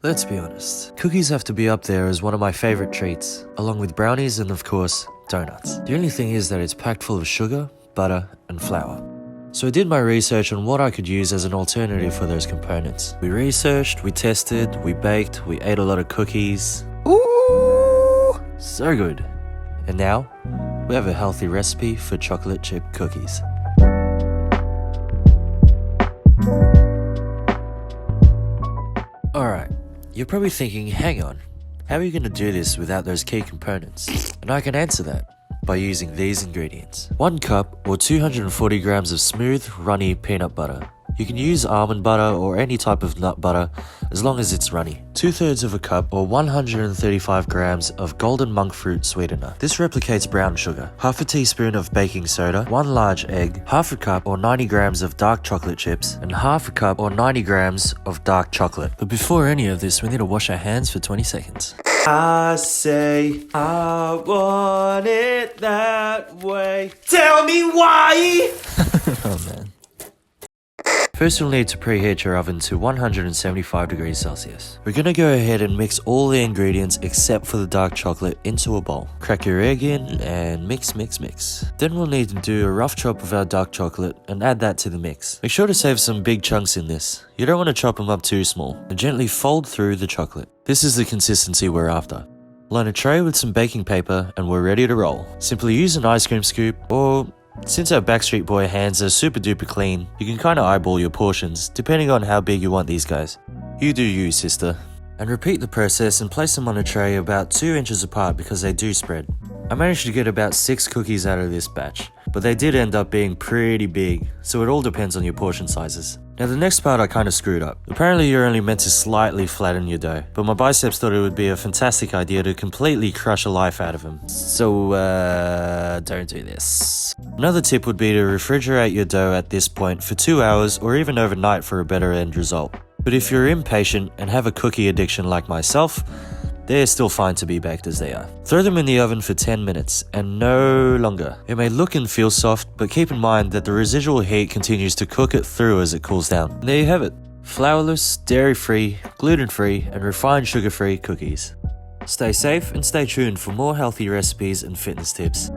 Let's be honest, cookies have to be up there as one of my favorite treats, along with brownies and of course, donuts. The only thing is that it's packed full of sugar, butter, and flour. So I did my research on what I could use as an alternative for those components. We researched, we tested, we baked, we ate a lot of cookies. Ooh, so good. And now, we have a healthy recipe for chocolate chip cookies. Alright, you're probably thinking, hang on, how are you going to do this without those key components? And I can answer that by using these ingredients. 1 cup or 240 grams of smooth, runny peanut butter. You can use almond butter or any type of nut butter as long as it's runny. 2/3 of a cup or 135 grams of Golden Monk Fruit Sweetener. This replicates brown sugar. 1/2 teaspoon of baking soda, 1 large egg, 1/2 cup or 90 grams of dark chocolate chips, and 1/2 cup or 90 grams of dark chocolate. But before any of this, we need to wash our hands for 20 seconds. I say, I want it that way. Tell me why! Oh man. First, you'll need to preheat your oven to 175 degrees Celsius. We're gonna go ahead and mix all the ingredients except for the dark chocolate into a bowl. Crack your egg in and mix. Then we'll need to do a rough chop of our dark chocolate and add that to the mix. Make sure to save some big chunks in this. You don't want to chop them up too small. And gently fold through the chocolate. This is the consistency we're after. Line a tray with some baking paper and we're ready to roll. Simply use an ice cream scoop, or since our Backstreet Boy hands are super duper clean, you can kinda eyeball your portions, depending on how big you want these guys. You do you, sister. And repeat the process and place them on a tray about 2 inches apart because they do spread. I managed to get about 6 cookies out of this batch, but they did end up being pretty big, so it all depends on your portion sizes. Now the next part I kinda screwed up. Apparently you're only meant to slightly flatten your dough, but my biceps thought it would be a fantastic idea to completely crush a life out of him. So, don't do this. Another tip would be to refrigerate your dough at this point for 2 hours or even overnight for a better end result. But if you're impatient and have a cookie addiction like myself, they're still fine to be baked as they are. Throw them in the oven for 10 minutes and no longer. It may look and feel soft, but keep in mind that the residual heat continues to cook it through as it cools down. And there you have it. Flourless, dairy-free, gluten-free, and refined sugar-free cookies. Stay safe and stay tuned for more healthy recipes and fitness tips.